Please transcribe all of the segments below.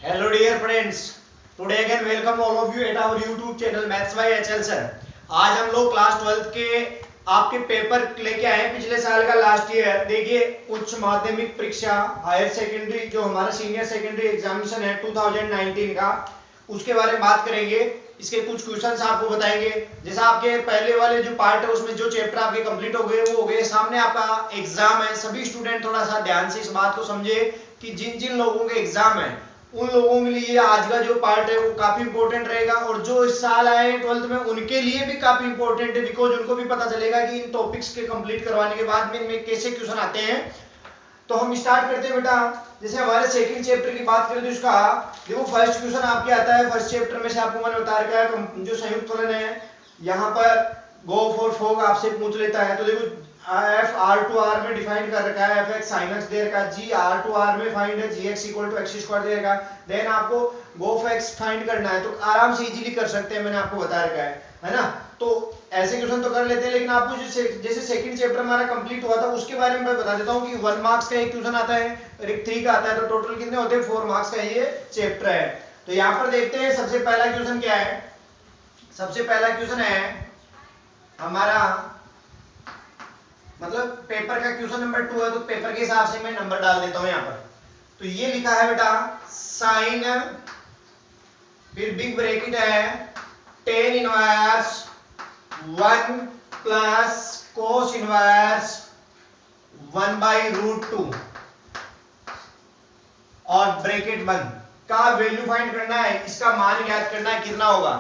Hello dear friends, today again welcome all of you at our YouTube channel Maths by HL sir। आज हम लोग class 12th के आपके paper लेके आए हैं पिछले साल का लास्ट ईयर। देखिए उच्च माध्यमिक परीक्षा हायर सेकेंडरी जो हमारा सीनियर सेकेंडरी एग्जामिनेशन है 2019 का, उसके बारे में बात करेंगे। इसके कुछ क्वेश्चंस आपको बताएंगे। जैसा आपके पहले वाले जो पार्ट है उसमें जो चैप्टर आपके कंप्लीट हो गए वो हो गए, सामने आपका एग्जाम है। सभी स्टूडेंट थोड़ा सा ध्यान से इस बात को समझे कि जिन जिन लोगों के एग्जाम है उन लोगों के लिए आज का जो पार्ट है वो काफी इंपॉर्टेंट रहेगा, और जो इस साल आए हैं 12th में उनके लिए भी काफी इंपॉर्टेंट है, बिकॉज उनको भी पता चलेगा कि इन टॉपिक्स के कंप्लीट करवाने के बाद में इनमें कैसे क्वेश्चन आते हैं। तो हम स्टार्ट करते हैं बेटा। जैसे हमारे सेकंड चैप्टर की बात करें तो इसका देखो फर्स्ट क्वेश्चन आपके आता है। फर्स्ट चैप्टर में से आपको मैंने बता रखा है जो संयुक्त फलन है, यहाँ पर गो फॉर फोग आपसे पूछ लेता है। तो देखो एफ आर टू आर में डिफाइन कर रखा है, एफ एक्स साइन एक्स दे रखा है, जी आर टू आर में फाइंड है G X equal to X square दे रखा है। देन आपको गो फॉर एक्स फाइंड करना है, तो आराम से इजीली कर सकते हैं, मैंने आपको बता रखा है ना। तो ऐसे क्वेश्चन तो कर लेते हैं, लेकिन आपको जैसे सेकंड चैप्टर हमारा कंप्लीट हुआ था उसके बारे में मैं बता देता हूँ कि 1 मार्क्स का एक क्वेश्चन आता है और एक 3 का आता है, तो टोटल कितने होते हैं 4 मार्क्स का ये चैप्टर है। तो यहाँ पर देखते हैं सबसे पहला क्वेश्चन क्या है। सबसे पहला क्वेश्चन है हमारा, मतलब पेपर का क्वेश्चन नंबर 2 है, तो पेपर के हिसाब से मैं नंबर डाल देता हूं यहाँ पर। तो ये लिखा है बेटा साइन, फिर बिग ब्रैकेट है tan inverse 1 plus cos inverse 1/√2 और ब्रैकेट बंद का वैल्यू फाइंड करना है, इसका मान ज्ञात करना है कितना होगा।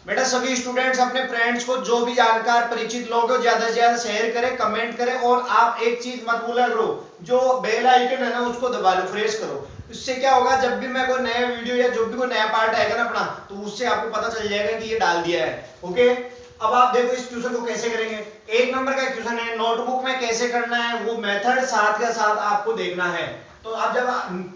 बेटा सभी स्टूडेंट्स अपने फ्रेंड्स को जो भी जानकार परिचित लोग हो ज्यादा से ज्यादा शेयर करें, कमेंट करें, और आप एक चीज मत भूला करो, जो बेल आइकन है ना उसको दबा लो, फ्रेश करो। इससे क्या होगा, जब भी मैं कोई नया वीडियो या जो भी कोई नया पार्ट आएगा ना अपना, तो उससे आपको पता चल जाएगा कि ये डाल दिया है। ओके, अब आप देखो इस क्वेश्चन को कैसे करेंगे। 1 नंबर का क्वेश्चन है, नोटबुक में कैसे करना है वो मेथड साथ के साथ आपको देखना है। तो अब जब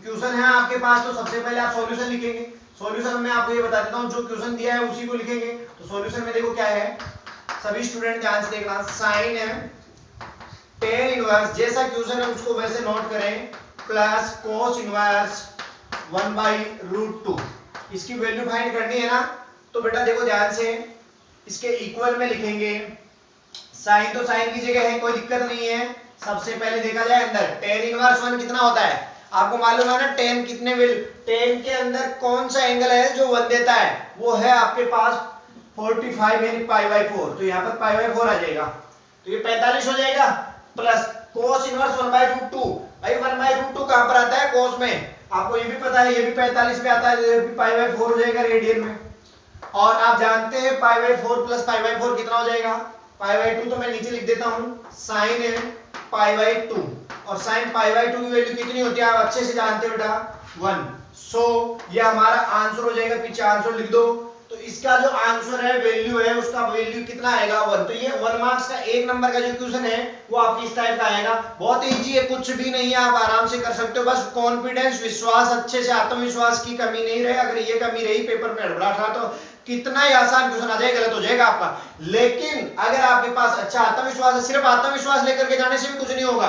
क्वेश्चन है आपके पास तो सबसे पहले आप सॉल्यूशन लिखेंगे। सॉल्यूशन में आपको ये बता देता हूं, जो क्वेश्चन दिया है उसी को लिखेंगे। तो सॉल्यूशन में देखो क्या है, सभी स्टूडेंट ध्यान से देखना, साइन है टेन इनवर्स जैसा क्वेश्चन है उसको वैसे नोट करें, प्लस कोस इनवर्स 1/√2। इसकी वैल्यू फाइंड करनी है ना। तो बेटा देखो ध्यान से, इसके इक्वल में लिखेंगे, साइन तो साइन की जगह है, कोई दिक्कत नहीं है। सबसे पहले देखा जाए अंदर टेन इनवर्स 1 कितना होता है, आपको मालूम है ना। 10 कितने वैल्यू, 10 के अंदर कौन सा एंगल है जो 1 देता है, वो है आपके पास 45 यानी π/4। तो यहाँ पर π/4 आ जाएगा, तो ये 45 हो जाएगा, प्लस cos इनवर्स 1/√2। भाई 1/√2 कहां पर आता है, cos में, आपको ये भी पता है, ये भी 45 पे आता है, ये भी π/4 हो जाएगा रेडियन में। और आप जानते हैं π/4 प्लस π/4 कितना हो जाएगा, π/2। तो मैं नीचे लिख देता हूं साइन π/2, और साइन π/2 की वैल्यू कितनी होती है आप अच्छे से जानते हो बेटा 1। सो ये हमारा आंसर हो जाएगा, पीछे आंसर लिख दो। तो इसका जो आंसर है वैल्यू है उसका वैल्यू कितना आएगा 1। तो ये 1 मार्क्स का 1 नंबर का जो क्वेश्चन है वो आपकी इस टाइप का आएगा। बहुत इजी है, कुछ भी नहीं है, आप आराम से कर सकते हो। बस कॉन्फिडेंस, विश्वास, अच्छे से आत्मविश्वास की कमी नहीं रहे। अगर ये कमी रही पेपर में हड़बड़ाहट रहा तो कितना ही आसान क्वेश्चन आ जाएगा, गलत हो जाएगा आपका। लेकिन अगर आपके पास अच्छा आत्मविश्वास है, सिर्फ आत्मविश्वास लेकर के जाने से भी कुछ नहीं होगा,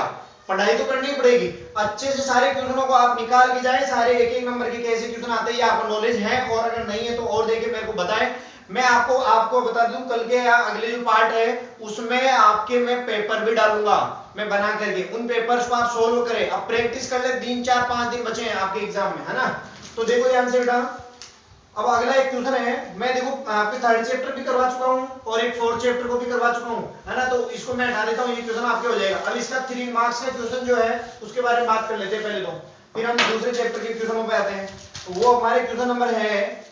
पढ़ाई तो करनी पड़ेगी। अच्छे से सारे क्वेश्चनों को आप निकाल के जाए, सारे एक एक नंबर के कैसे क्वेश्चन आते हैं आपको नॉलेज है, और अगर नहीं है तो और देखे मेरे को बताएं। मैं आपको बता दूं कल के या अगले जो पार्ट है उसमें आपके मैं पेपर भी डालूंगा मैं बना करके, उन पेपर्स को आप सोल्व करें। अब प्रैक्टिस कर ले, 3 4 5 दिन बचे हैं आपके एग्जाम में, है ना। तो देखो ध्यान से बेटा, अब अगला एक क्वेश्चन है, मैं देखो आपके थर्ड चैप्टर भी करवा चुका हूं और एक फोर्थ चैप्टर को भी करवा चुका हूं, है ना। तो इसको मैं हटा देता हूं, ये क्वेश्चन आपके हो जाएगा। अब इसका 3 मार्क्स का क्वेश्चन जो है उसके बारे में बात कर लेते हैं पहले, तो फिर हम दूसरे चैप्टर के क्वेश्चनों पे आते हैं। तो वो हमारे क्वेश्चन नंबर है,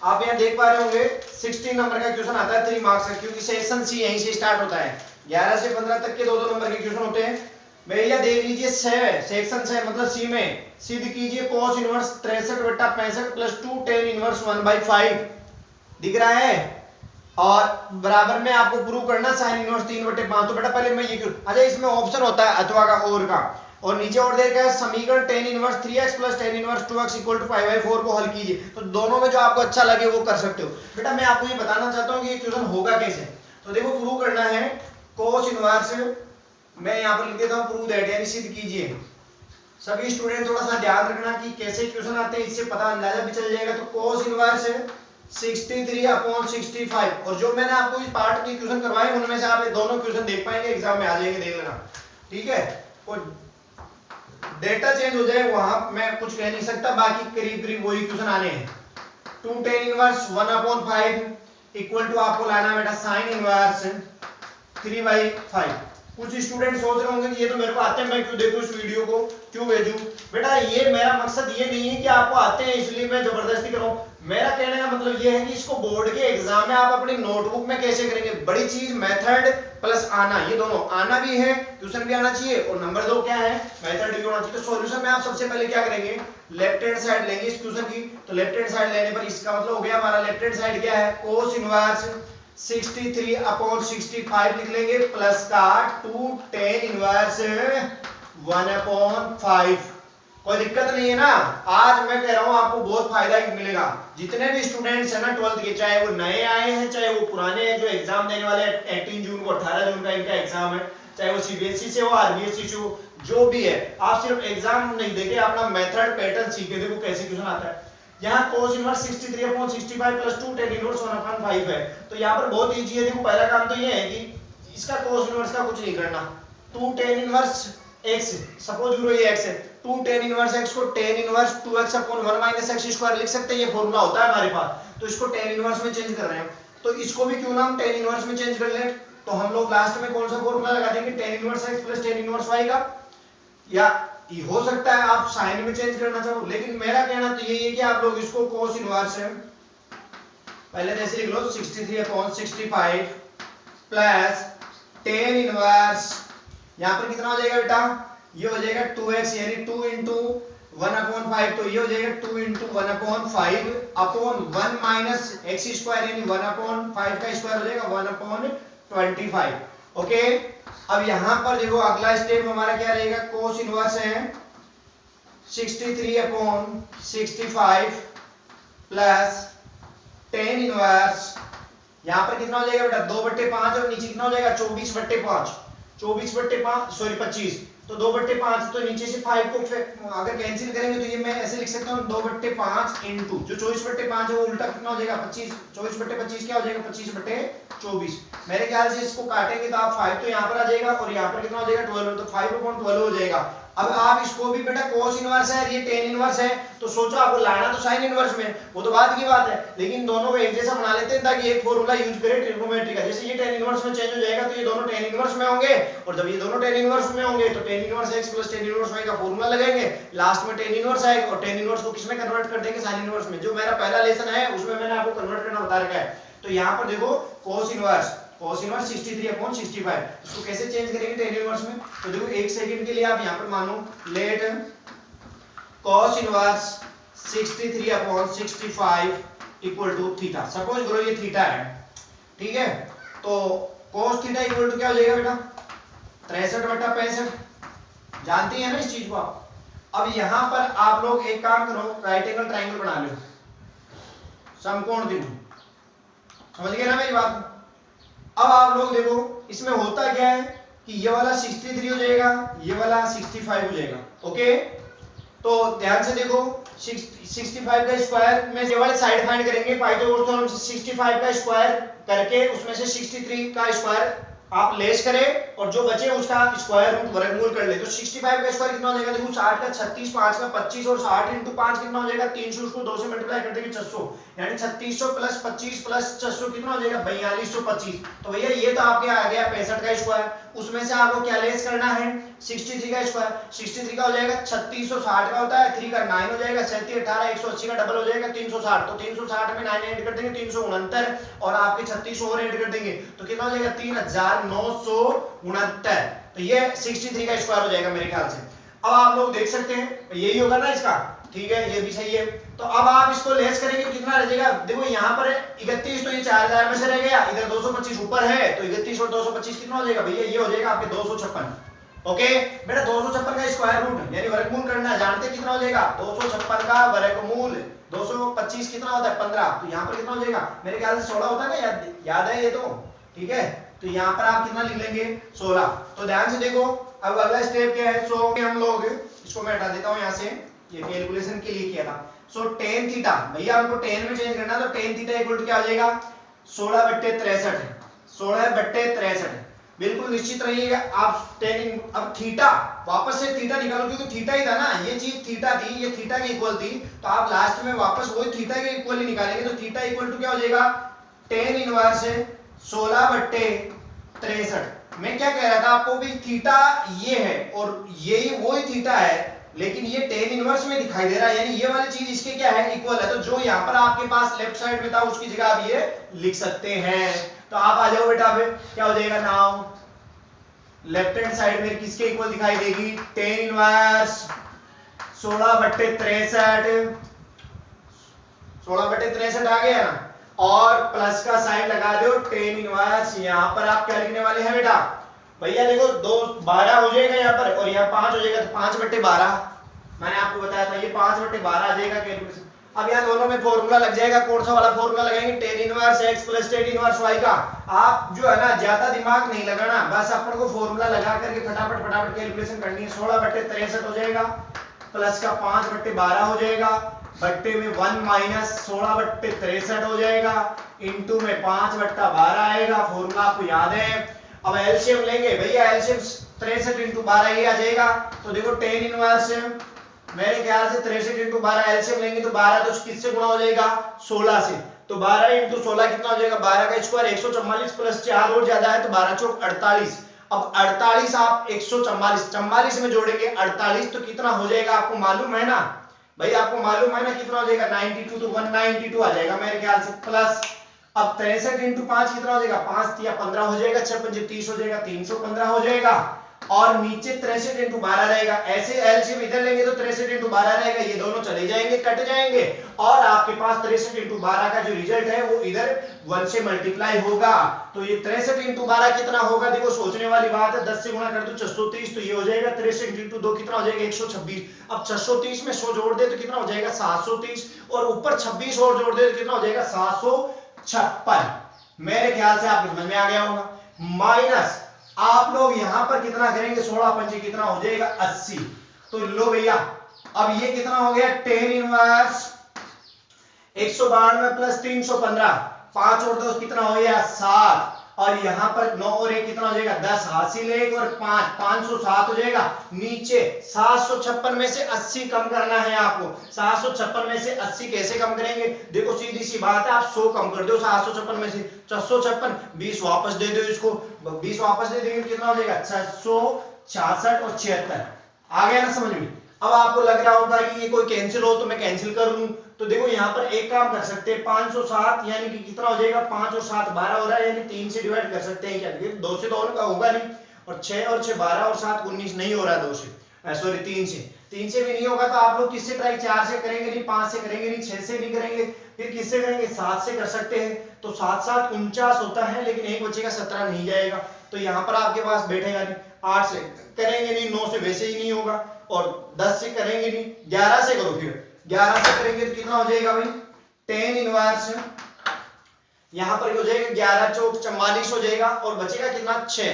आप यहाँ देख पा रहे होंगे 16 नंबर का क्वेश्चन आता है 3 मार्क्स का, क्योंकि सेक्शन सी यहीं से स्टार्ट होता है। 11 से 15 तक के 2-2 नंबर के क्वेश्चन होते हैं। भैया देख लीजिए सेक्शन से मतलब सी में सिद्ध कीजिए cos inverse 63/65 plus 2 tan inverse 1/5 दिख रहा है, और बराबर में आपको प्रूव करना sin इनवर्स 3/5। तो बेटा पहले मैं ये क्यों, अच्छा इसमें ऑप्शन होता है अथवा का और का, और नीचे और देखा है समीकरण tan inverse 3x plus tan inverse 2x equal to 5/4 को हल कीजिए। तो दोनों में जो आपको अच्छा लगे वो कर सकते हो। बेटा मैं आपको ये बताना चाहता हूँ कि ये क्वेश्चन होगा कैसे। तो देखो प्रूव करना है cos इनवर्स, मैं यहाँ पर लिख देता हूँ प्रूव दैट, यानी सिद्ध कीजिए सभी स्टूडेंट थोड़ा सा ध्यान रखना कि कैसे क्वेश्चन आते हैं, इससे पता अंदाजा भी चल जाएगा। तो cos इनवर्स 63/65 और जो मैंने आपको इस पार्ट के क्वेश्चन करवाए उनमें से आप ये दोनों क्वेश्चन देख पाएंगे, एग्जाम में आ जाएंगे, देख लेना, ठीक है। और डेटा चेंज हो जाए वहां मैं कुछ कह नहीं सकता, बाकी करीब करीब वही क्वेश्चन आने हैं। 2 tan इनवर्स 1/5 इक्वल टू आपको लाना बेटा sin इनवर्स 3/5। कुछ स्टूडेंट सोच रहे होंगे कि ये तो मेरे को आते हैं, मैं क्यों देखूं इस वीडियो को, क्यों भेजूं। बेटा ये मेरा मकसद ये नहीं है कि आपको आते हैं इसलिए मैं जबरदस्ती करूं। मेरा कहने का मतलब ये है कि इसको बोर्ड के एग्जाम में आप अपनी नोटबुक में कैसे करेंगे। बड़ी चीज मेथड प्लस आना, ये दोनों आना भी है, ट्यूशन भी आना चाहिए, और नंबर 2 क्या है, मेथड भी होना चाहिए। तो सॉल्यूशन में आप सबसे पहले क्या करेंगे, लेफ्ट हैंड साइड लेंगे इस क्वेश्चन की। तो लेफ्ट हैंड साइड लेने पर इसका मतलब हो गया हमारा लेफ्ट हैंड साइड क्या है, cos इनवर्स 63/65 लिख लेंगे, प्लस का 2 tan इनवर्स 1/5। कोई दिक्कत नहीं है ना। आज मैं कह रहा हूं आपको बहुत फायदा मिलेगा। जितने भी स्टूडेंट्स हैं ना 12th के, चाहे वो नए आए हैं चाहे वो पुराने हैं, जो एग्जाम देने वाले 18 जून को 18 जून का इनका एग्जाम है, चाहे वो सीबीएसई से हो आरबीएसई से हो, जो भी है, आप सिर्फ एग्जाम नहीं देके अपना मेथड पैटर्न सीखे, देखो कैसे क्वेश्चन आता है। यहाँ cos inverse 63/65 plus 2 tan inverse 1/5 है। तो यहाँ पर बहुत इजी है। देखो पहला काम तो ये है कि इसका cos इनवर्स का कुछ नहीं करना। 2 tan इनवर्स x, सपोज करो ये x है, 2 tan इनवर्स x को tan इनवर्स 2x/1 - x² लिख सकते हैं, ये फॉर्मूला होता है हमारे पास। तो इसको tan इनवर्स में चेंज कर रहे हैं, तो इसको भी क्यों ना हम tan इनवर्स में चेंज कर लें। तो हम लोग लास्ट में कौन सा फॉर्मूला लगा देंगे, tan inverse x plus tan inverse y का, या ये हो सकता है आप साइन में चेंज करना चाहो, लेकिन मेरा कहना तो यही है कि आप लोग इसको cos इनवर्स है, पहले जैसे लिख लो 63/65 प्लस tan इनवर्स, यहां पर कितना हो जाएगा बेटा, ये हो जाएगा 2x यानी 2 into 1/5, तो ये हो जाएगा 2 into 1/5 अपॉन 1 माइनस x² यानी 1/5 का स्क्वायर हो जाएगा 1/25। ओके, अब यहां पर देखो अगला स्टेप हमारा क्या रहेगा, cos इनवर्स है 63/65 प्लस tan इनवर्स, यहां पर कितना हो जाएगा बेटा 2/5 और नीचे कितना हो जाएगा 24/5, 24/5 सॉरी 25, तो 2/5, तो नीचे से 5 को अगर कैंसिल करेंगे तो ये मैं ऐसे लिख सकता हूँ 2/5 इंटू जो 24/5 है वो उल्टा कितना हो जाएगा 25, 24/25 क्या हो जाएगा 25/24। मेरे ख्याल से इसको काटेंगे तो आप 5 तो यहाँ पर आ जाएगा और यहाँ पर कितना हो जाएगा 12, तो 5/12 हो जाएगा। अब आप इसको भी बेटा cos इनवर्स है, ये tan इनवर्स है, तो सोचो आपको लाना तो sin इनवर्स में, वो तो बात की बात है, लेकिन दोनों को एक जैसा बना लेते हैं ताकि एक फॉर्मूला यूज करें ट्रिग्नोमेट्री का। जैसे ये tan इनवर्स में चेंज हो जाएगा तो ये दोनों tan इनवर्स में होंगे, और जब ये दोनों tan इनवर्स में होंगे तो tan inverse x plus tan inverse y का फॉर्मूला लगाएंगे, लास्ट में tan इनवर्स आएगा और tan इनवर्स को किसमें कन्वर्ट कर देंगे sin इनवर्स में। जो मेरा पहला लेसन है उसमें मैंने आपको कन्वर्ट करना बता रखा है। तो यहाँ पर देखो cos इनवर्स 63/65, इसको कैसे चेंज करेंगे tan इनवर्स में। तो देखो एक सेकंड के लिए आप यहाँ पर मानो let cos inverse 63/65 equal to theta, suppose करो ये थीटा है, ठीक है। तो cos थीटा इक्वल टू क्या हो जाएगा बेटा 63/65, जानते हैं ना इस चीज को आप। अब यहां पर आप लोग एक काम करो, राइट एंगल ट्राइंगल बना लो, समकोण त्रिभुज, समझ गए ना मेरी बात। अब आप लोग देखो इसमें होता क्या है कि ये वाला 63 हो जाएगा, ये वाला 65 हो जाएगा। ओके, तो ध्यान से देखो 65 का स्क्वायर में ये वाले साइड फाइंड करेंगे, पाइथागोरस थ्योरम से 65 का स्क्वायर करके उसमें से 63 का स्क्वायर आप लेस करें और जो बचे उसका स्क्वायर रूट वर्गमूल कर ले। तो 65 का स्क्वायर कितना हो जाएगा, देखो 60 का 36, 5 का 25 और 60 into 5 कितना हो जाएगा 300, उसको 2 से मल्टीप्लाई कर देंगे 600, यानी 3600 प्लस 25 प्लस 600 कितना हो जाएगा 4225। तो भैया ये तो आपके आ गया 65 का स्क्वायर, उसमें से आपको क्या लेस करना है 63 का स्क्वायर। 63 का हो जाएगा 3660 का होता है, 3 का 9 हो जाएगा, 37 18 180 का डबल हो जाएगा 360, तो 360 में 9 ऐड कर देंगे 369 और आपके 3600 और ऐड कर देंगे तो कितना हो जाएगा 3969। तो ये 63 का स्क्वायर हो जाएगा मेरे ख्याल से। अब आप लोग देख सकते हैं यही होगा ना इसका, ठीक है, ये भी सही है। तो अब आप इसको लेस करेंगे तो कितना रह जाएगा, देखो यहाँ पर 31, तो ये 4000 में से रह गया, इधर 225 ऊपर है तो 31 और 225 कितना हो जाएगा भैया, ये हो जाएगा आपके 256। ओके बेटा 256 का स्क्वायर रूट यानी वर्गमूल करना है, जानते कितना हो जाएगा 256 का वर्गमूल 225 कितना होता है 15, तो यहाँ पर कितना हो जाएगा मेरे ख्याल से 16 होता है ना, याद है ये तो, ठीक है। तो यहाँ पर आप कितना लिख लेंगे 16। तो ध्यान से देखो अब अगला स्टेप क्या है? सो हम लोग इसको मैं हटा देता हूं यहां से, ये कैलकुलेशन के लिए किया था। सो टेन थीटा, भैया हमको टेन में चेंज करना, तो टेन थीटा इक्वल टू क्या हो जाएगा? 16/63, 16/63। बिल्कुल निश्चित रहिएगा आप टेन, अब थीटा वापस से थीटा निकालो, क्योंकि थीटा ही था ना, ये चीज थीटा थी, ये थीटा के इक्वल थी, तो आप लास्ट में वापस वही थीटा के इक्वल ही निकालेंगे। तो थीटा इक्वल टू क्या हो जाएगा? Tan inverse 16/63। मैं क्या कह रहा था आपको भी, थीटा ये है और यही वही थीटा है, लेकिन ये टेन इनवर्स में दिखाई दे रहा है, यानी ये वाली चीज इसके क्या है? इक्वल है। तो जो यहाँ पर आपके पास लेफ्ट साइड में था उसकी जगह आप ये लिख सकते हैं। तो आप आ जाओ बेटा, फिर क्या हो जाएगा? नाउ लेफ्ट हैंड साइड में किसके इक्वल दिखाई देगी? टेन इनवर्स 16/63, 16/63 आ गया ना, और प्लस का साइन लगा दो टेन इनवर्स। यहां पर आप क्या लिखने वाले हैं बेटा? भैया देखो, 2 12 हो जाएगा यहाँ पर, और यहाँ 5 हो जाएगा, तो 5/12 मैंने आपको बताया था, ये 5/12 आ जाएगा कैलकुलेशन। अब यहाँ दोनों में फॉर्मूला लग जाएगा। कौन सा वाला फॉर्मूला लगाएंगे? Tan inverse x plus tan inverse y का। आप जो है ना ज्यादा दिमाग नहीं लगाना, बस अपन को फॉर्मूला लगा करके फटाफट फटाफट कैलकुलेशन करनी है। 16/63 हो जाएगा, प्लस का 5/12 हो जाएगा, बट्टे में 1 माइनस 16/63 हो जाएगा, इंटू में 5/12 आएगा। फॉर्मूला आपको याद है। अब एलसीएम लेंगे भैया, एलसीएम 63 इंटू 12 ये आ जाएगा। तो देखो टेन इनवर्स मेरे ख्याल से 63 इंटू 12 एलसीएम लेंगे तो 12 तो किससे गुणा हो जाएगा? 16 से। तो 12 इंटू 16 कितना हो जाएगा? 12 का स्क्वायर 144 प्लस 4 और ज्यादा है तो 12 चौक 48। अब 48 आप 144 44 में जोड़ेंगे 48 तो कितना हो जाएगा आपको मालूम है ना भाई? आपको मालूम है ना कितना हो जाएगा? 92, तो 192 आ जाएगा मेरे ख्याल से। प्लस अब 63 इंटू 5 कितना हो जाएगा? 5 या 15 हो जाएगा, 6 5 30 हो जाएगा, 315 हो जाएगा, और नीचे 63 इंटू 12 रहेगा। ऐसे एलसीएम इधर लेंगे तो 63 इंटू 12 रहेगा, ये दोनों चले जाएंगे, कट जाएंगे, और आपके पास 63 इंटू 12 का जो रिजल्ट है वो इधर 1 से मल्टीप्लाई होगा। तो ये 63 इंटू 12 कितना होगा? देखो सोचने वाली बात है, 10 से गुणा कर दो 630, तो ये हो जाएगा 63 इंटू 2 कितना हो जाएगा? 126। अब 630 में 100 जोड़ दे तो कितना हो जाएगा? 730, और ऊपर 26 और जोड़ दे तो कितना हो जाएगा? 756। मेरे ख्याल से आपको समझ में आ गया होगा। माइनस आप लोग यहां पर कितना करेंगे? 16 पंचे कितना हो जाएगा? 80। तो लो भैया, अब ये कितना हो गया? टेन इनवर्स 192 प्लस 315, 5 और 2 कितना हो गया? 7, और यहां पर 9 और 1 कितना हो जाएगा? 10, हासिल 1 और 5 507 हो जाएगा। नीचे 756 में से 80 कम करना है आपको। 756 में से 80 कैसे कम करेंगे? देखो सीधी सी बात है, आप 100 कम कर दो 756 में से, 656, 20 वापस दे दो इसको, 20 वापस दे देंगे कितना हो जाएगा? 666 और 76। आ गया ना समझ में? अब आपको लग रहा होगा कि ये कोई कैंसिल हो तो मैं कैंसिल कर लूं, तो देखो यहां पर एक काम कर सकते हैं, 507 यानी कि कितना हो जाएगा? 5 और 7 12 हो रहा है, यानी 3 से डिवाइड कर सकते हैं क्या? 2 से तो होगा नहीं, और 6 और 6 12 और 7 19 नहीं हो रहा है 2 से, सॉरी 3 से, 3 से भी नहीं होगा, तो आप लोग किससे ट्राई? 4 से करेंगे नहीं, 5 से करेंगे नहीं, 6 से नहीं करेंगे, फिर किससे करेंगे? 7 से कर सकते हैं। तो 7 7 49 होता है, लेकिन एक बचेगा 17 नहीं जाएगा, तो यहाँ पर आपके पास बैठेगा नहीं। 8 से करेंगे नहीं, 9 से वैसे ही नहीं होगा, और 10 से करेंगे नहीं, 11 से करो, फिर 11 से करेंगे तो कितना हो जाएगा भाई? टेन इनवर्स यहां पर हो जाएगा 11 चौक 44 हो जाएगा, और बचेगा कितना? 6।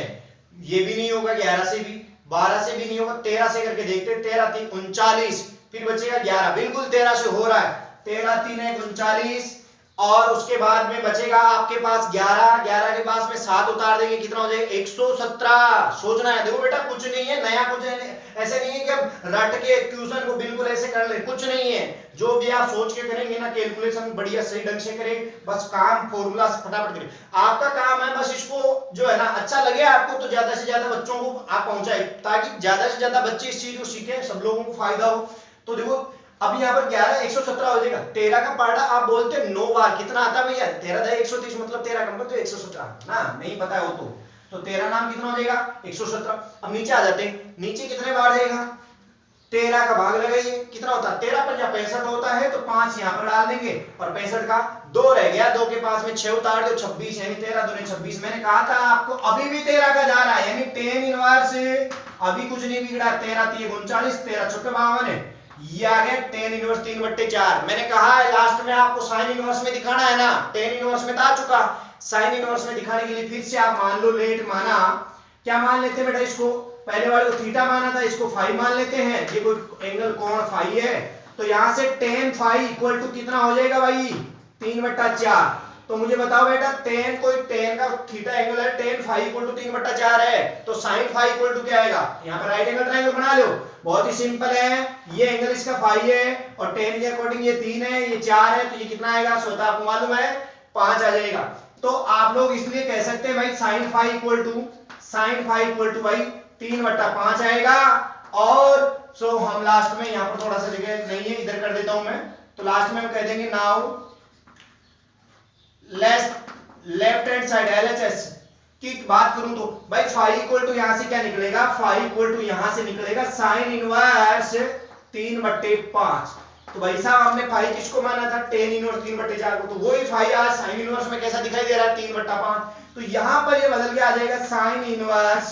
ये भी नहीं होगा, 11 से भी, 12 से भी नहीं होगा, 13 से करके देखते हैं, 13 3 39, फिर बचेगा 11, बिल्कुल 13 से हो रहा है, 13 3 39, और उसके बाद में बचेगा आपके पास 11, 11 के पास में 7 उतार देंगे, कितना हो जाएगा? 117। सोचना है, देखो बेटा कुछ नहीं है नया, कुछ नहीं, ऐसे नहीं है कि हम रट के ट्यूशन को बिल्कुल ऐसे कर ले, कुछ नहीं है, जो भी आप सोच के करेंगे ना कैलकुलेशन बढ़िया सही ढंग से करें, बस काम फॉर्मूला फटाफट करें। आपका काम है बस इसको जो है ना अच्छा लगे आपको तो ज्यादा से ज्यादा बच्चों को आप पहुंचाए, ताकि ज्यादा से ज्यादा बच्चे इस चीज को सीखें, सब लोगों को फायदा हो। तो देखो अब यहाँ पर 11 117 हो जाएगा, 13 का पार्टा आप बोलते 9 बार कितना आता है भैया? 13 10 130, मतलब 13 कम करते 117 ना, नहीं पता है वो तो 13 नाम कितना हो जाएगा? 117। अब नीचे आ जाते हैं, नीचे कितने बार जाएगा? 13 का भाग लगाइए, कितना होता है? 13 पंजा 65 होता है, तो 5 यहाँ पर डाल देंगे, और 65 का 2 रह गया, 2 के पास में 6 उतार दो, 26, यानी 13 दूनी 26। मैंने कहा था आपको अभी भी 13 का जा रहा है, यानी टेन इनवर्स अभी कुछ नहीं बिगड़ा, 13 3 39, 13 6 52, ये आ गया टेन इनवर्स 3/4। मैंने कहा है लास्ट में आपको साइन इनवर्स में दिखाना है ना, टेन इनवर्स में तो आ चुका, साइन इनवर्स में दिखाने के लिए फिर से आप मान लो लेट माना, क्या मान लेते बेटा इसको? पहले वाले को थीटा माना था, इसको फाई मान लेते हैं, ये कोई एंगल कोण फाई है, तो यहां से टेन फाई इक्वल टू कितना हो जाएगा भाई 3/4। तो मुझे बताओ बेटा टेन का थीटा एंगल है, टेन फाई इक्वल टू 3/4 है, तो साइन फाई इक्वल टू क्या आएगा, यहाँ पर राइट एंगल ट्रायंगल बना लो, बहुत ही सिंपल है, ये एंगल इसका फाई है और टेन के अकॉर्डिंग ये 3 है, ये 4 है, तो ये कितना आएगा स्वतः आपको मालूम है 5 आ जाएगा। तो आप लोग इसलिए कह सकते हैं भाई साइन फाई इक्वल टू भाई 3/5 आएगा। और सो हम लास्ट में यहाँ पर थोड़ा सा जगह नहीं है, इधर कर देता हूं मैं, तो लास्ट में हम कह देंगे now left hand side LHS की बात करूं तो भाई फाई इक्वल टू यहां से क्या निकलेगा, फाई इक्वल टू यहां से निकलेगा साइन इनवर्स 3/5। तो भाई साहब हमने फाई किसको माना था, टेन इनवर्स 3/4 को, तो वही फाई आज साइन इनवर्स में कैसा दिखाई दे रहा है 3/5। तो यहां पर ये बदल के आ जाएगा साइन इनवर्स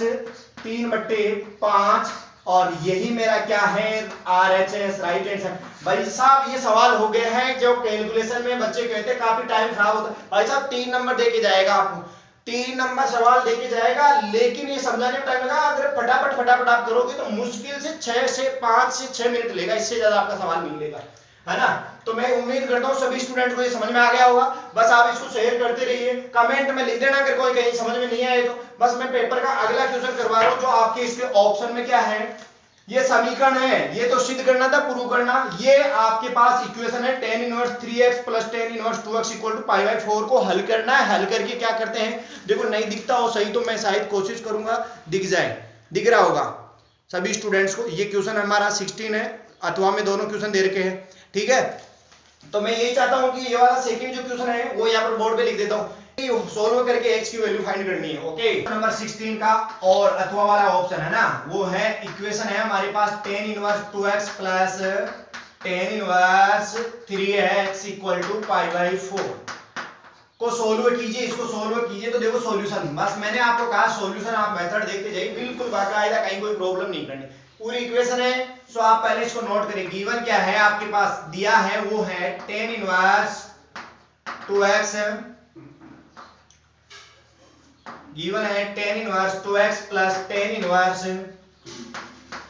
3/5 और यही मेरा क्या है RHS राइट हैंड साइड। भाई साहब ये सवाल हो गए हैं जो कैलकुलेशन में बच्चे कहते हैं काफी टाइम खराब होता है। भाई साहब 3 नंबर देके जाएगा आपको, 3 नंबर सवाल देके जाएगा, लेकिन ये समझाने में टाइम लगा, अगर फटाफट आप करोगे तो मुश्किल से 5 से 6 मिनट लेगा, इससे ज्यादा आपका सवाल नहीं लेगा, है ना। तो मैं उम्मीद करता हूँ सभी स्टूडेंट को ये समझ में आ गया होगा। बस आप इसको शेयर करते रहिए, कमेंट में लिख देना अगर कोई कहीं समझ में नहीं आए तो। बस मैं पेपर का अगला क्वेश्चन करवा रहा हूँ जो आपके इसके ऑप्शन में क्या है, ये समीकरण है, ये तो सिद्ध करना था, प्रूव करना। ये आपके पास इक्वेशन है tan inverse 3x plus tan inverse 2x equal to π/4 को हल करना है। हल करके क्या करते हैं, देखो नहीं दिखता हो सही तो मैं शायद कोशिश करूंगा दिख जाए, दिख रहा होगा सभी स्टूडेंट्स को। ये क्वेश्चन हमारा 16 है, अथवा में दोनों क्वेश्चन दे रखे हैं, ठीक है। तो मैं यही चाहता हूं कि ये वाला सेकंड जो क्वेश्चन है वो यहाँ पर बोर्ड पे लिख देता हूं, सोल्व करके x की वैल्यू फाइंड करनी है। ओके, नंबर 16 का और अथवा वाला ऑप्शन है ना, वो है इक्वेशन है हमारे पास tan inverse 2x plus tan inverse 3x equal to π/4 को सोल्व कीजिए, इसको सोल्व कीजिए। तो देखो सॉल्यूशन, बस मैंने आपको कहा सॉल्यूशन आप मेथड देखते जाइए, बिल्कुल बाकायदा, कहीं कोई प्रॉब्लम नहीं करनी। पूरी इक्वेशन है, सो आप पहले इसको नोट करिए। गिवन क्या है आपके पास दिया है, वो है tan इनवर्स 2x, गिवन है tan inverse 2x plus tan inverse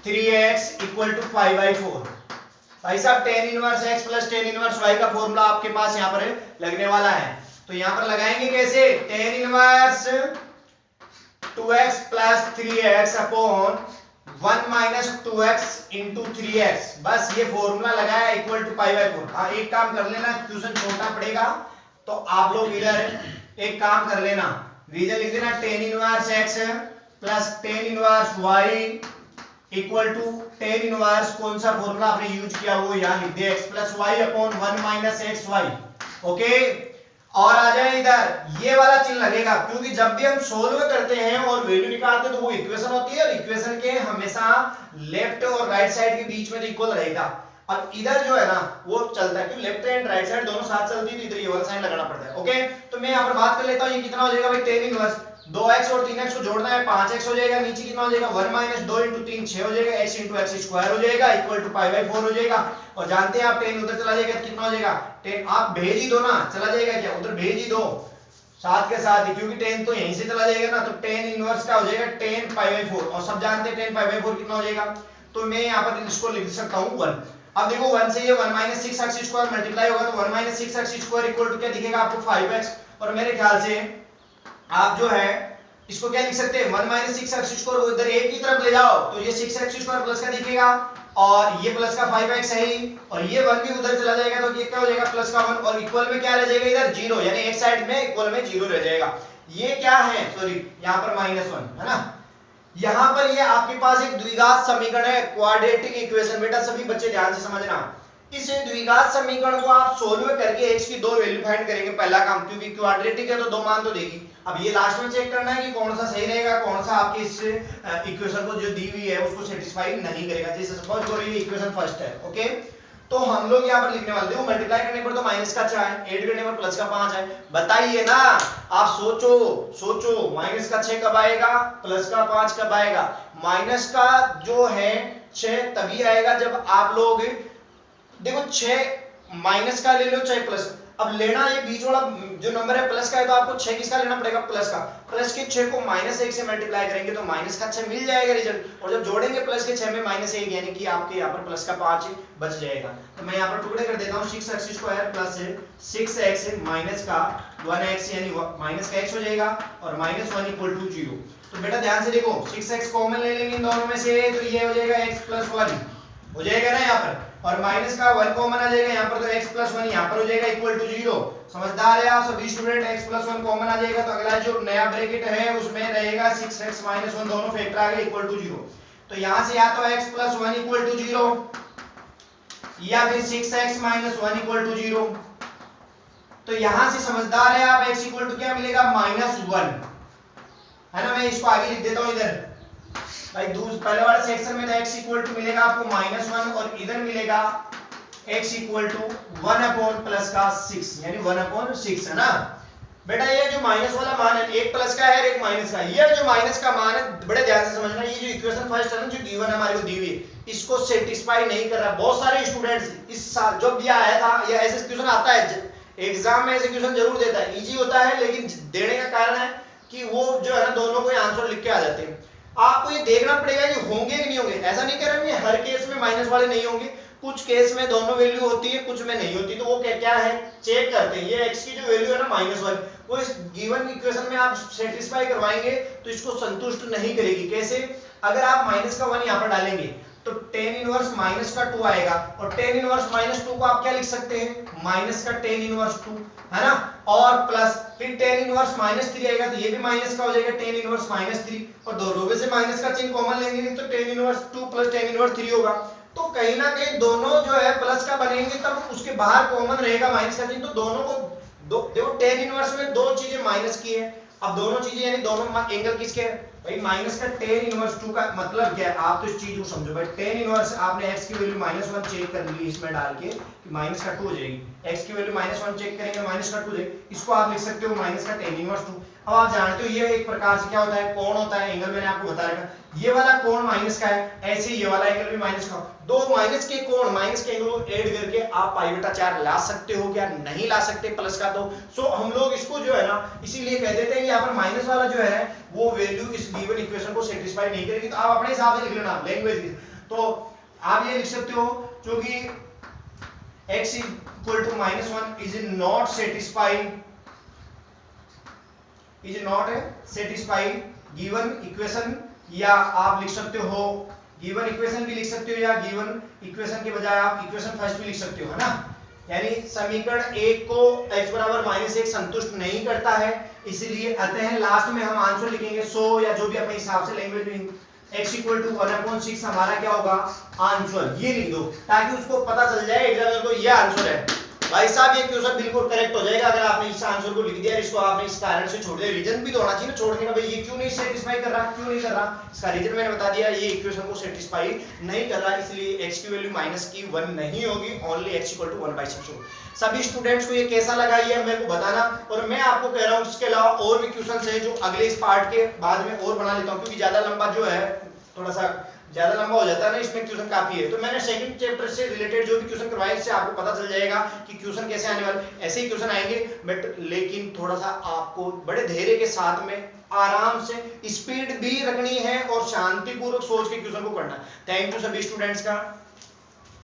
3x equal to π/4। भाई साहब tan inverse x plus tan inverse y का फॉर्मूला आपके पास यहाँ पर लगने वाला है, तो यहाँ पर लगाएंगे कैसे, tan inverse 2x plus 3x upon 1 minus 2x into 3x, बस ये फॉर्मूला लगाया इक्वल टू π/4। हाँ एक काम कर लेना, क्वेश्चन छोटा पड़ेगा तो आप लोग इधर एक काम कर लेना, रीजन लिख देना tan inverse x plus tan inverse y equal to tan inverse कौन सा फॉर्मूला आपने यूज किया वो यहां लिख दिया, x plus y upon 1 minus xy। Okay, और आ जाए इधर ये वाला चिन्ह लगेगा, क्योंकि जब भी हम सोल्व करते हैं और वैल्यू निकालते हैं तो वो इक्वेशन होती है, और इक्वेशन के हमेशा लेफ्ट और राइट साइड के बीच में तो इक्वल रहेगा। अब इधर जो है ना वो चलता है, क्योंकि लेफ्ट एंड राइट साइड दोनों साथ चलती है, तो इधर ये वाला साइन लगाना पड़ता है। ओके, तो मैं यहाँ पर बात कर लेता हूँ, ये कितना हो जाएगा भाई tan इनवर्स 2x और 3x को जोड़ना है 5x हो जाएगा, नीचे कितना हो जाएगा 1 माइनस 2 इंटू 3 6 हो जाएगा, x इंटू एक्स स्क्वायर हो जाएगा इक्वल टू π/4 हो जाएगा। और जानते हैं आप tan उधर चला जाएगा कितना हो जाएगा, tan आप भेज ही दो ना, चला जाएगा क्या उधर भेज ही दो साथ के साथ ही, क्योंकि tan तो यहीं से चला जाएगा ना, तो tan इनवर्स का हो जाएगा tan π/4, और सब जानते हैं tan π/4 कितना हो जाएगा, तो मैं यहाँ पर इसको लिख सकता हूँ 1। अब देखो 1 से ये 1 माइनस 6x स्क्वायर मल्टीप्लाई होगा तो 1 minus 6x square equal to क्या दिखेगा आपको 5x, और मेरे ख्याल से आप जो है इसको क्या लिख सकते हैं 1 माइनस 6x स्क्वायर को इधर एक की तरफ ले जाओ तो ये 6x स्क्वायर प्लस का दिखेगा, और ये प्लस का 5x है ही, और ये 1 भी उधर चला जाएगा तो ये क्या हो जाएगा प्लस का 1, और इक्वल में क्या रह जाएगा इधर 0, यानी एक साइड में इक्वल में 0 रह जाएगा। ये क्या है, सॉरी यहाँ पर -1 है ना, यहाँ पर ये आपके पास एक द्विघात समीकरण है, क्वाड्रेटिक इक्वेशन। बेटा सभी बच्चे ध्यान से समझना, इस द्विघात समीकरण को आप सोल्व करके x की 2 वैल्यू फाइंड करेंगे पहला काम, क्योंकि क्वाड्रेटिक है तो 2 मान तो देगी। अब ये लास्ट में चेक करना है कि कौन सा सही रहेगा, कौन सा आपके इस इक्वेशन को जो दी हुई है उसको सेटिस्फाई नहीं करेगा। जैसे सपोज करो ये इक्वेशन फर्स्ट है, ओके, तो हम लोग यहाँ पर लिखने वाले थे, मल्टीप्लाई करने पर तो माइनस का 4 है, ऐड करने पर प्लस का 5 है। बताइए ना, आप सोचो माइनस का 6 कब आएगा, प्लस का 5 कब आएगा। माइनस का जो है 6 तभी आएगा जब आप लोग देखो 6 माइनस का ले लो चाहे प्लस, अब लेना ये बीच वाला जो नंबर है प्लस का है, तो आपको 6 किसका लेना पड़ेगा, प्लस का। प्लस के 6 को -1 से मल्टीप्लाई करेंगे तो माइनस का 6 मिल जाएगा रिजल्ट, और जब जोड़ेंगे प्लस के 6 में -1 यानी कि आपके यहाँ पर प्लस का 5 बच जाएगा। तो मैं यहाँ पर टुकड़े कर देता हूँ, 6x² प्लस 6x माइनस का 1x यानी माइनस का x हो जाएगा, और -1 = 0। तो बेटा ध्यान से देखो, 6x कॉमन ले लेंगे इन दोनों में से, तो ये हो जाएगा x + 1 हो जाएगा ना यहाँ पर, और माइनस का 1 कॉमन आ जाएगा यहाँ पर, तो x + 1 यहाँ पर हो जाएगा = 0। समझदार है आप सभी स्टूडेंट, x + 1 कॉमन आ जाएगा, तो अगला जो नया ब्रैकेट है उसमें रहेगा 6x - 1 दोनों फैक्टर आ गए = 0। तो यहाँ से या तो x + 1 = 0 या फिर 6x - 1 = 0। तो यहाँ से समझदार है आप, x = क्या मिलेगा, -1 है ना। मैं इसको आगे लिख देता हूँ इधर भाई, पहले वाले सेक्शन में तो x = मिलेगा आपको -1, और इधर मिलेगा x = 1/+6 यानी 1/6 है ना। बेटा ये जो माइनस वाला मान है, एक प्लस का है और एक माइनस का है, ये जो माइनस का मान है बड़े ध्यान से समझना, ये जो इक्वेशन फर्स्ट है ना जो गिवन है हमारे को दी हुई है, इसको सेटिस्फाई नहीं कर रहा। बहुत सारे स्टूडेंट्स इस साल जब दिया आया था, या ऐसे क्वेश्चन आता है एग्जाम में, ऐसे क्वेश्चन जरूर देता है, इजी होता है, लेकिन देने का कारण है कि वो जो है ना दोनों को आंसर लिख के आ जाते हैं। आपको ये देखना पड़ेगा कि होंगे कि नहीं होंगे। ऐसा नहीं कह रहा कि हर केस में माइनस वाले नहीं होंगे, कुछ केस में दोनों वैल्यू होती है, कुछ में नहीं होती, तो वो क्या है चेक करते हैं। ये x की जो वैल्यू है ना -1, वो इस गिवन इक्वेशन में आप सेटिस्फाई करवाएंगे तो इसको संतुष्ट नहीं करेगी। कैसे, अगर आप -1 यहाँ पर डालेंगे तो tan इनवर्स -2 आएगा, और tan इनवर्स -2 को आप क्या लिख सकते हैं, -tan इनवर्स 2 है ना, और प्लस फिर tan इनवर्स -3 आएगा, तो ये भी माइनस का हो जाएगा tan इनवर्स -3, और दोनों में से माइनस का चिन्ह कॉमन लेंगे तो tan इनवर्स 2 + tan इनवर्स 3 होगा। तो कहीं ना कहीं दोनों जो है प्लस का बनेंगे, तब उसके बाहर कॉमन रहेगा माइनस का चिन्ह, तो दोनों को देखो tan इनवर्स में दो चीजें माइनस की है, अब दोनों चीजें यानी दोनों एंगल किसके है भाई, माइनस का tan इनवर्स 2 का मतलब क्या है, आप तो इस चीज को समझो भाई। tan इनवर्स आपने x की वैल्यू -1 चेक कर ली इसमें डाल के कि -2 हो जाएगी, x की वैल्यू -1 चेक करेंगे -2 हो जाएगी, इसको आप लिख सकते हो tan इनवर्स 2। अब आप जानते हो ये एक प्रकार से क्या होता है, कोण होता है, एंगल मैंने आपको बता रखा, ये वाला कोण माइनस का है, ऐसे ही ये वाला एंगल भी माइनस का। दो माइनस के कोण, माइनस के एंगल को ऐड करके आप π/4 ला सकते हो क्या, नहीं ला सकते प्लस का। तो सो हम लोग इसको जो है ना इसीलिए कह देते हैं कि यहाँ पर माइनस वाला जो है वो वैल्यू इस गिवन इक्वेशन को सेटिस्फाई नहीं करेगी। तो आप अपने हिसाब से लिख लेना लैंग्वेज, तो आप ये लिख सकते हो क्योंकि x = -1 is not satisfy given equation, या आप लिख सकते हो गिवन इक्वेशन भी लिख सकते हो, या गिवन इक्वेशन के बजाय आप इक्वेशन फर्स्ट भी लिख सकते हो, है ना। यानी समीकरण 1 को x = -1 संतुष्ट नहीं करता है, इसलिए अतः लास्ट में हम आंसर लिखेंगे सो, या जो भी अपने हिसाब से लैंग्वेज में x = 1/6 हमारा क्या होगा आंसर, ये लिख दो ताकि उसको पता चल जाए एग्जामिनर को ये आंसर है। भाई साहब ये क्वेश्चन बिल्कुल करेक्ट हो जाएगा अगर आपने इस आंसर को लिख दिया, इसको आपने इस कारण से छोड़ दिया। रीजन भी तो होना चाहिए ना छोड़ने का, भाई ये क्यों नहीं सेटिस्फाई कर रहा, क्यों नहीं कर रहा, इसका रीजन मैंने बता दिया, ये इक्वेशन को सेटिस्फाई नहीं कर रहा, इसलिए x की वैल्यू -1 नहीं होगी, ओनली x = 1/6 होगा। सभी स्टूडेंट्स को ये कैसा लगा ये मेरे को बताना, और मैं आपको कह रहा हूँ इसके अलावा और भी क्वेश्चन है जो अगले इस पार्ट के बाद में और बना लेता हूँ, क्योंकि ज्यादा लंबा जो है थोड़ा सा ज्यादा लंबा हो जाता है ना, इसमें क्वेश्चन काफी है। तो मैंने सेकंड चैप्टर से रिलेटेड जो भी क्वेश्चन करवाए इससे आपको पता चल जाएगा कि क्वेश्चन कैसे आने वाले, ऐसे ही क्वेश्चन आएंगे, बट लेकिन थोड़ा सा आपको बड़े धैर्य के साथ में आराम से स्पीड भी रखनी है और शांतिपूर्वक सोच के क्वेश्चन को करना। थैंक यू सभी स्टूडेंट्स का।